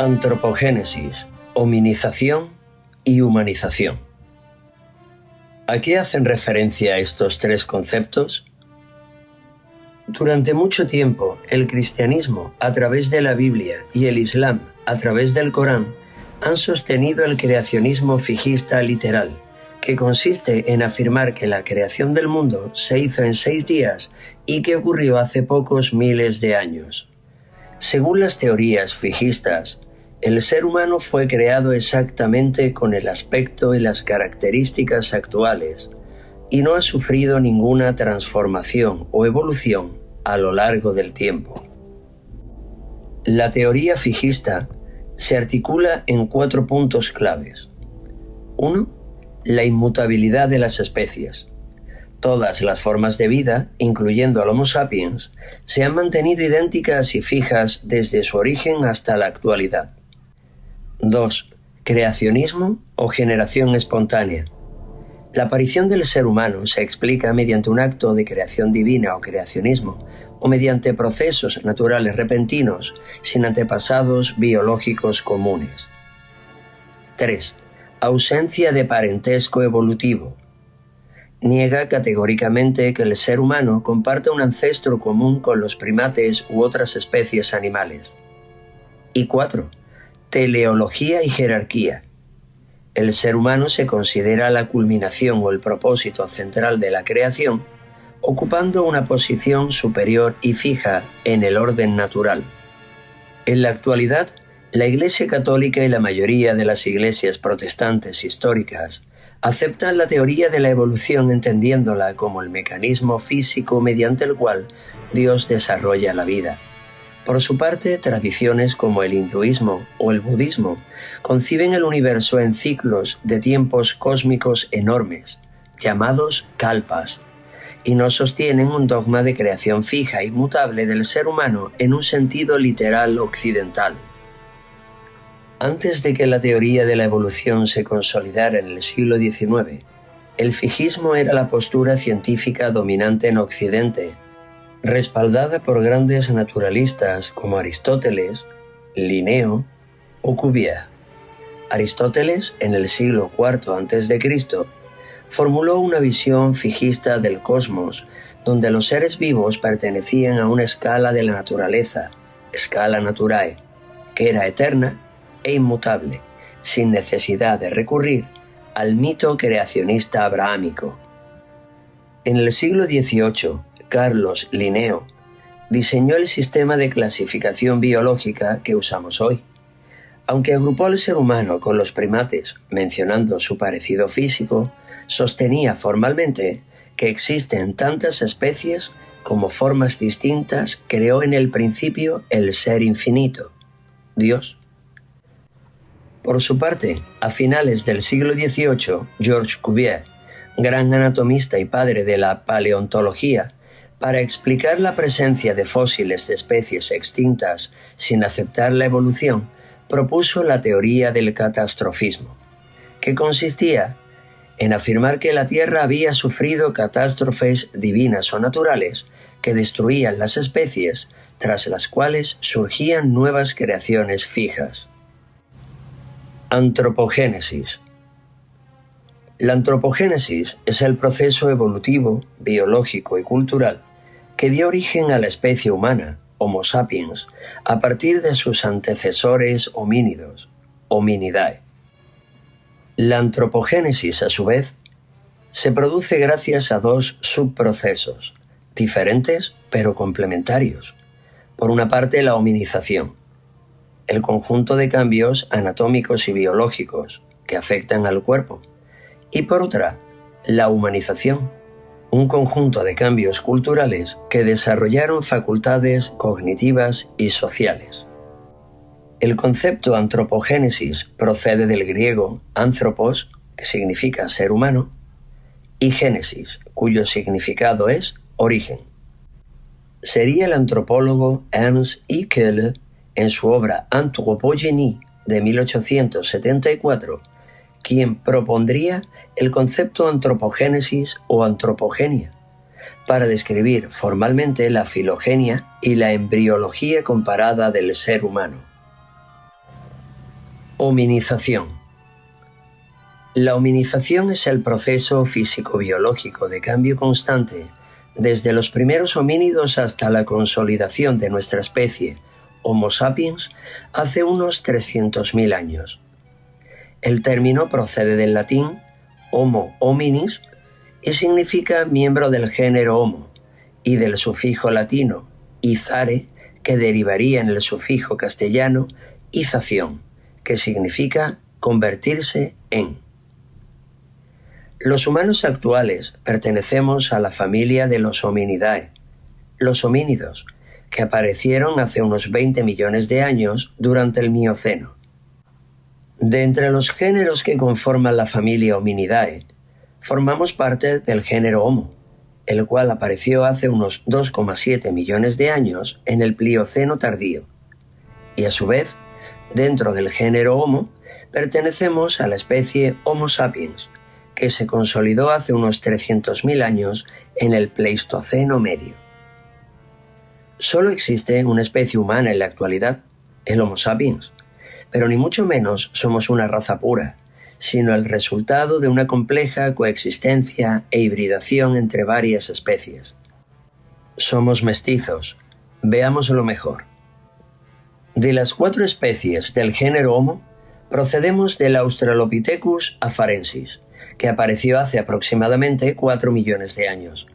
Antropogénesis, hominización y humanización. ¿A qué hacen referencia estos tres conceptos? Durante mucho tiempo, el cristianismo, a través de la Biblia, y el Islam, a través del Corán, han sostenido el creacionismo fijista literal, que consiste en afirmar que la creación del mundo se hizo en 6 días y que ocurrió hace pocos miles de años. Según las teorías fijistas, el ser humano fue creado exactamente con el aspecto y las características actuales y no ha sufrido ninguna transformación o evolución a lo largo del tiempo. La teoría fijista se articula en 4 puntos claves. 1. La inmutabilidad de las especies. Todas las formas de vida, incluyendo al Homo sapiens, se han mantenido idénticas y fijas desde su origen hasta la actualidad. 2. Creacionismo o generación espontánea. La aparición del ser humano se explica mediante un acto de creación divina o creacionismo, o mediante procesos naturales repentinos sin antepasados biológicos comunes. 3. Ausencia de parentesco evolutivo. Niega categóricamente que el ser humano comparta un ancestro común con los primates u otras especies animales. Y 4. Teleología y jerarquía. El ser humano se considera la culminación o el propósito central de la creación, ocupando una posición superior y fija en el orden natural. En la actualidad, la Iglesia Católica y la mayoría de las iglesias protestantes históricas aceptan la teoría de la evolución entendiéndola como el mecanismo físico mediante el cual Dios desarrolla la vida. Por su parte, tradiciones como el hinduismo o el budismo conciben el universo en ciclos de tiempos cósmicos enormes, llamados kalpas, y no sostienen un dogma de creación fija y mutable del ser humano en un sentido literal occidental. Antes de que la teoría de la evolución se consolidara en el siglo XIX, el fijismo era la postura científica dominante en Occidente, respaldada por grandes naturalistas como Aristóteles, Linneo o Cuvier. Aristóteles, en el siglo IV a.C., formuló una visión fijista del cosmos, donde los seres vivos pertenecían a una escala de la naturaleza, scala naturae, que era eterna e inmutable, sin necesidad de recurrir al mito creacionista abrahámico. En el siglo XVIII, Carlos Linneo diseñó el sistema de clasificación biológica que usamos hoy. Aunque agrupó al ser humano con los primates, mencionando su parecido físico, sostenía formalmente que existen tantas especies como formas distintas creó en el principio el ser infinito, Dios. Por su parte, a finales del siglo XVIII, Georges Cuvier, gran anatomista y padre de la paleontología, para explicar la presencia de fósiles de especies extintas sin aceptar la evolución, propuso la teoría del catastrofismo, que consistía en afirmar que la Tierra había sufrido catástrofes divinas o naturales que destruían las especies, tras las cuales surgían nuevas creaciones fijas. Antropogénesis. La antropogénesis es el proceso evolutivo, biológico y cultural que dio origen a la especie humana, Homo sapiens, a partir de sus antecesores homínidos, Hominidae. La antropogénesis, a su vez, se produce gracias a 2 subprocesos, diferentes pero complementarios. Por una parte, la hominización, el conjunto de cambios anatómicos y biológicos que afectan al cuerpo, y por otra, la humanización, un conjunto de cambios culturales que desarrollaron facultades cognitivas y sociales. El concepto antropogénesis procede del griego anthropos, que significa ser humano, y génesis, cuyo significado es origen. Sería el antropólogo Ernst Haeckel, en su obra Anthropogenie de 1874, quien propondría el concepto antropogénesis o antropogenia, para describir formalmente la filogenia y la embriología comparada del ser humano. Hominización. La hominización es el proceso físico-biológico de cambio constante desde los primeros homínidos hasta la consolidación de nuestra especie, Homo sapiens, hace unos 300.000 años. El término procede del latín Homo hominis y significa miembro del género Homo, y del sufijo latino izare, que derivaría en el sufijo castellano ización, que significa convertirse en. Los humanos actuales pertenecemos a la familia de los Hominidae, los homínidos, que aparecieron hace unos 20 millones de años durante el Mioceno. De entre los géneros que conforman la familia Hominidae, formamos parte del género Homo, el cual apareció hace unos 2,7 millones de años en el Plioceno tardío, y a su vez, dentro del género Homo, pertenecemos a la especie Homo sapiens, que se consolidó hace unos 300.000 años en el Pleistoceno medio. Solo existe una especie humana en la actualidad, el Homo sapiens, pero ni mucho menos somos una raza pura, sino el resultado de una compleja coexistencia e hibridación entre varias especies. Somos mestizos. Veámoslo mejor. De las 4 especies del género Homo, procedemos del Australopithecus afarensis, que apareció hace aproximadamente 4 millones de años.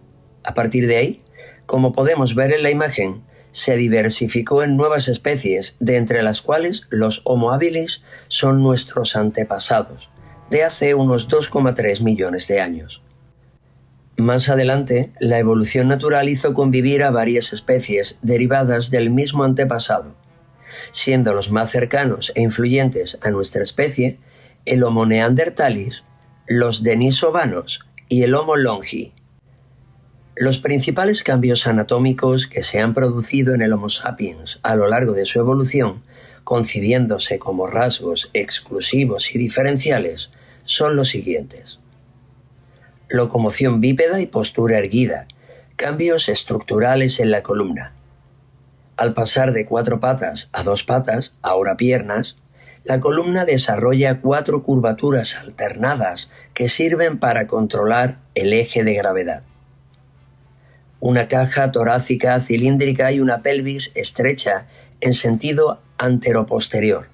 A partir de ahí, como podemos ver en la imagen, se diversificó en nuevas especies, de entre las cuales los Homo habilis son nuestros antepasados, de hace unos 2,3 millones de años. Más adelante, la evolución natural hizo convivir a varias especies derivadas del mismo antepasado, siendo los más cercanos e influyentes a nuestra especie el Homo neanderthalis, los denisovanos y el Homo longi. Los principales cambios anatómicos que se han producido en el Homo sapiens a lo largo de su evolución, concibiéndose como rasgos exclusivos y diferenciales, son los siguientes: locomoción bípeda y postura erguida, cambios estructurales en la columna. Al pasar de 4 patas a 2 patas, ahora piernas, la columna desarrolla 4 curvaturas alternadas que sirven para controlar el eje de gravedad. Una caja torácica cilíndrica y una pelvis estrecha en sentido anteroposterior.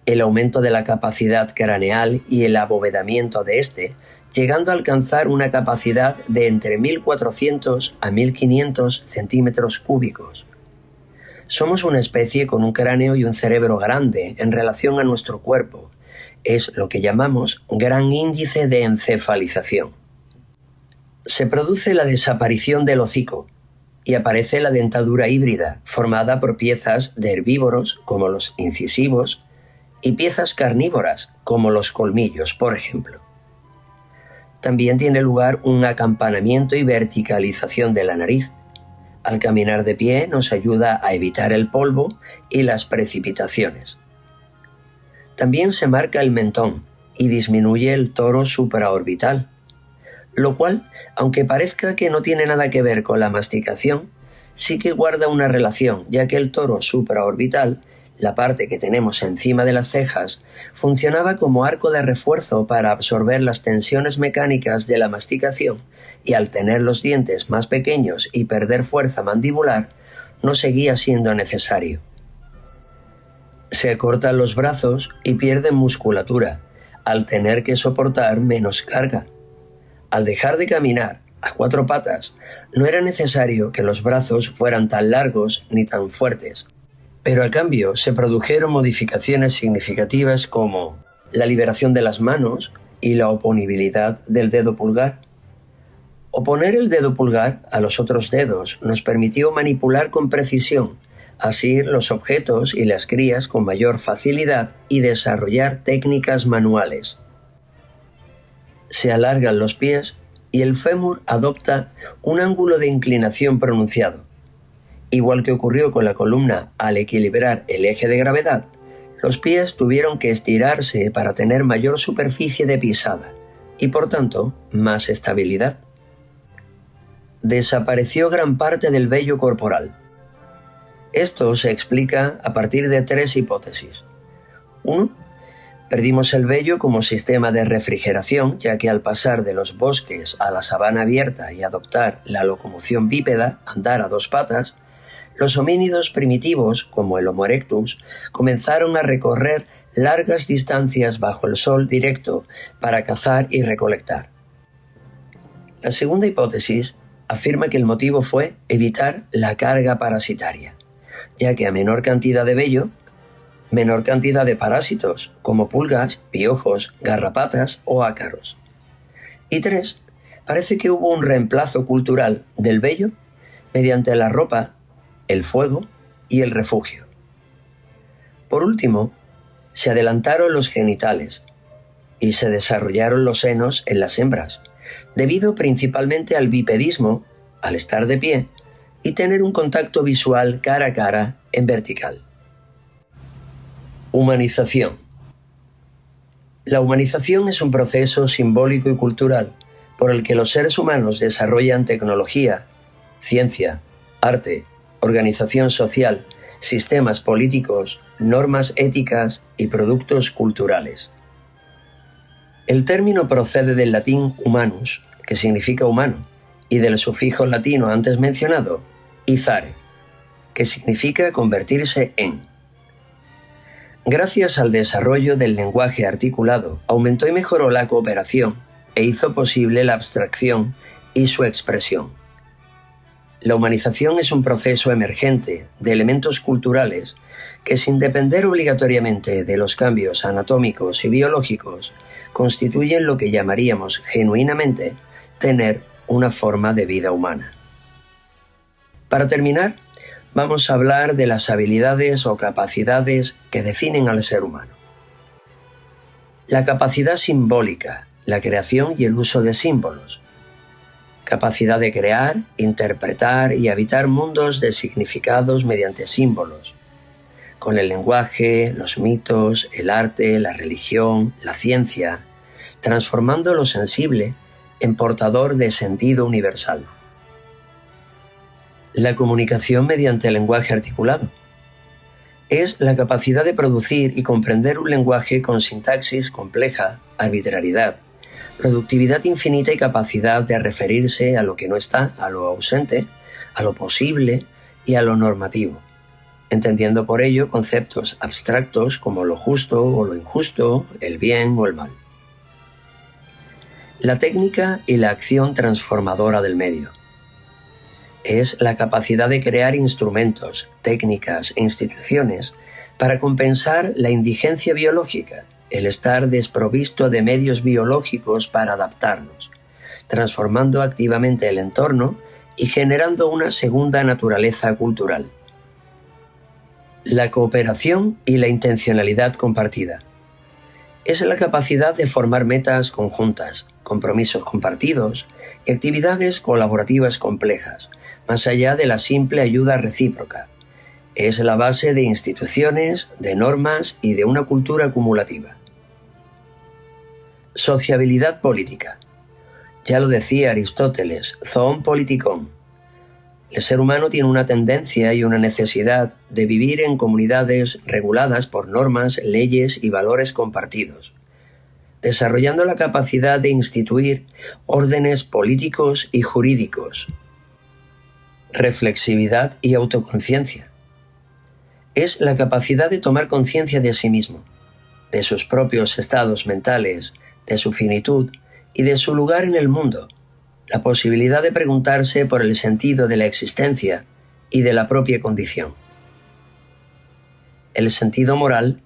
El aumento de la capacidad craneal y el abovedamiento de este, llegando a alcanzar una capacidad de entre 1.400 a 1.500 centímetros cúbicos. Somos una especie con un cráneo y un cerebro grande en relación a nuestro cuerpo. Es lo que llamamos gran índice de encefalización. Se produce la desaparición del hocico y aparece la dentadura híbrida, formada por piezas de herbívoros, como los incisivos, y piezas carnívoras, como los colmillos, por ejemplo. También tiene lugar un acampanamiento y verticalización de la nariz. Al caminar de pie nos ayuda a evitar el polvo y las precipitaciones. También se marca el mentón y disminuye el toro supraorbital, lo cual, aunque parezca que no tiene nada que ver con la masticación, sí que guarda una relación, ya que el toro supraorbital, la parte que tenemos encima de las cejas, funcionaba como arco de refuerzo para absorber las tensiones mecánicas de la masticación, y al tener los dientes más pequeños y perder fuerza mandibular, no seguía siendo necesario. Se acortan los brazos y pierden musculatura, al tener que soportar menos carga. Al dejar de caminar a 4 patas, no era necesario que los brazos fueran tan largos ni tan fuertes, pero a cambio se produjeron modificaciones significativas como la liberación de las manos y la oponibilidad del dedo pulgar. Oponer el dedo pulgar a los otros dedos nos permitió manipular con precisión, asir los objetos y las crías con mayor facilidad y desarrollar técnicas manuales. Se alargan los pies y el fémur adopta un ángulo de inclinación pronunciado. Igual que ocurrió con la columna al equilibrar el eje de gravedad, los pies tuvieron que estirarse para tener mayor superficie de pisada y, por tanto, más estabilidad. Desapareció gran parte del vello corporal. Esto se explica a partir de 3 hipótesis. 1. Perdimos el vello como sistema de refrigeración, ya que al pasar de los bosques a la sabana abierta y adoptar la locomoción bípeda, andar a dos patas, los homínidos primitivos, como el Homo erectus, comenzaron a recorrer largas distancias bajo el sol directo para cazar y recolectar. La segunda hipótesis afirma que el motivo fue evitar la carga parasitaria, ya que a menor cantidad de vello, menor cantidad de parásitos, como pulgas, piojos, garrapatas o ácaros. Y 3. Parece que hubo un reemplazo cultural del vello mediante la ropa, el fuego y el refugio. Por último, se adelantaron los genitales y se desarrollaron los senos en las hembras, debido principalmente al bipedismo, al estar de pie, y tener un contacto visual cara a cara en vertical. Humanización. La humanización es un proceso simbólico y cultural por el que los seres humanos desarrollan tecnología, ciencia, arte, organización social, sistemas políticos, normas éticas y productos culturales. El término procede del latín humanus, que significa humano, y del sufijo latino antes mencionado, izare, que significa convertirse en. Gracias al desarrollo del lenguaje articulado, aumentó y mejoró la cooperación e hizo posible la abstracción y su expresión. La humanización es un proceso emergente de elementos culturales que, sin depender obligatoriamente de los cambios anatómicos y biológicos, constituyen lo que llamaríamos genuinamente tener una forma de vida humana. Para terminar, vamos a hablar de las habilidades o capacidades que definen al ser humano. La capacidad simbólica, la creación y el uso de símbolos. Capacidad de crear, interpretar y habitar mundos de significados mediante símbolos, con el lenguaje, los mitos, el arte, la religión, la ciencia, transformando lo sensible en portador de sentido universal. La comunicación mediante el lenguaje articulado. Es la capacidad de producir y comprender un lenguaje con sintaxis compleja, arbitrariedad, productividad infinita y capacidad de referirse a lo que no está, a lo ausente, a lo posible y a lo normativo, entendiendo por ello conceptos abstractos como lo justo o lo injusto, el bien o el mal. La técnica y la acción transformadora del medio. Es la capacidad de crear instrumentos, técnicas e instituciones para compensar la indigencia biológica, el estar desprovisto de medios biológicos para adaptarnos, transformando activamente el entorno y generando una segunda naturaleza cultural. La cooperación y la intencionalidad compartida. Es la capacidad de formar metas conjuntas, compromisos compartidos y actividades colaborativas complejas, más allá de la simple ayuda recíproca. Es la base de instituciones, de normas y de una cultura acumulativa. Sociabilidad política. Ya lo decía Aristóteles, zoon politikon. El ser humano tiene una tendencia y una necesidad de vivir en comunidades reguladas por normas, leyes y valores compartidos, desarrollando la capacidad de instituir órdenes políticos y jurídicos. Reflexividad y autoconciencia. Es la capacidad de tomar conciencia de sí mismo, de sus propios estados mentales, de su finitud y de su lugar en el mundo, la posibilidad de preguntarse por el sentido de la existencia y de la propia condición. El sentido moral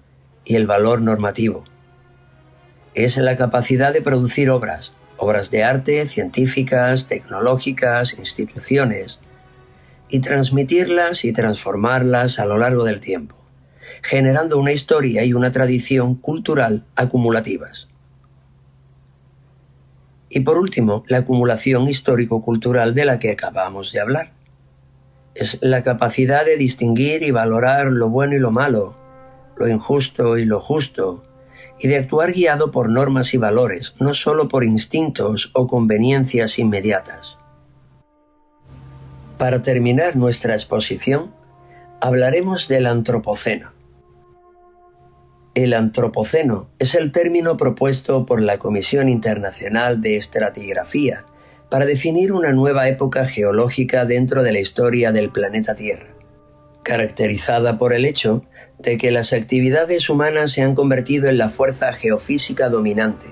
y el valor normativo. Es la capacidad de producir obras de arte, científicas, tecnológicas, instituciones, y transmitirlas y transformarlas a lo largo del tiempo, generando una historia y una tradición cultural acumulativas. Y por último, la acumulación histórico-cultural de la que acabamos de hablar. Es la capacidad de distinguir y valorar lo bueno y lo malo, lo injusto y lo justo, y de actuar guiado por normas y valores, no solo por instintos o conveniencias inmediatas. Para terminar nuestra exposición, hablaremos del antropoceno. El antropoceno es el término propuesto por la Comisión Internacional de Estratigrafía para definir una nueva época geológica dentro de la historia del planeta Tierra, caracterizada por el hecho de que las actividades humanas se han convertido en la fuerza geofísica dominante,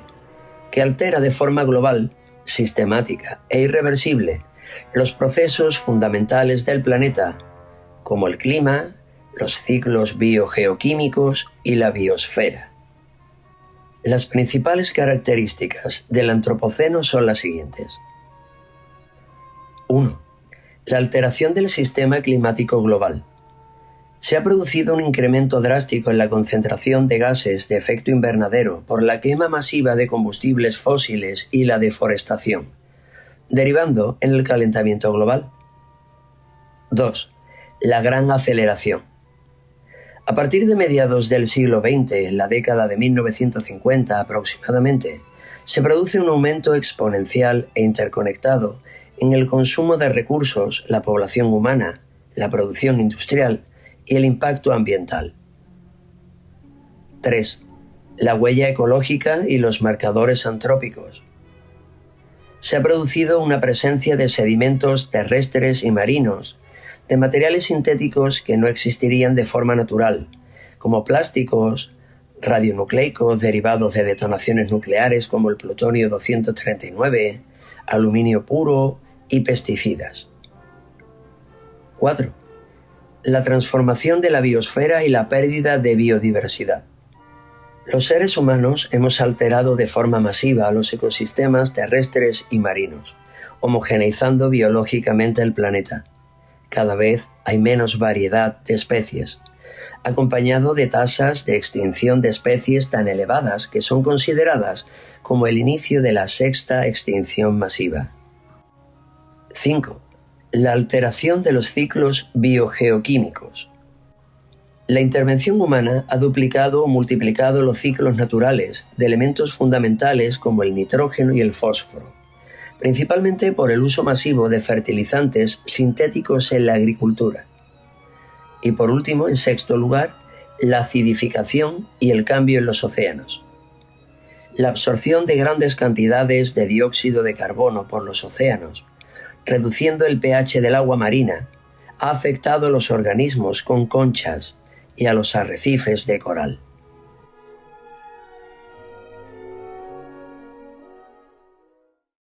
que altera de forma global, sistemática e irreversible los procesos fundamentales del planeta, como el clima, los ciclos biogeoquímicos y la biosfera. Las principales características del antropoceno son las siguientes. 1. La alteración del sistema climático global. Se ha producido un incremento drástico en la concentración de gases de efecto invernadero por la quema masiva de combustibles fósiles y la deforestación, derivando en el calentamiento global. 2. La gran aceleración. A partir de mediados del siglo XX, en la década de 1950 aproximadamente, se produce un aumento exponencial e interconectado en el consumo de recursos, la población humana, la producción industrial y el impacto ambiental. 3. La huella ecológica y los marcadores antrópicos. Se ha producido una presencia de sedimentos terrestres y marinos, de materiales sintéticos que no existirían de forma natural, como plásticos, radionucleicos derivados de detonaciones nucleares como el plutonio 239, aluminio puro y pesticidas. 4. La transformación de la biosfera y la pérdida de biodiversidad. Los seres humanos hemos alterado de forma masiva los ecosistemas terrestres y marinos, homogeneizando biológicamente el planeta. Cada vez hay menos variedad de especies, acompañado de tasas de extinción de especies tan elevadas que son consideradas como el inicio de la sexta extinción masiva. 5. La alteración de los ciclos biogeoquímicos. La intervención humana ha duplicado o multiplicado los ciclos naturales de elementos fundamentales como el nitrógeno y el fósforo, principalmente por el uso masivo de fertilizantes sintéticos en la agricultura. Y por último, en sexto lugar, la acidificación y el cambio en los océanos. La absorción de grandes cantidades de dióxido de carbono por los océanos, reduciendo el pH del agua marina, ha afectado a los organismos con conchas y a los arrecifes de coral.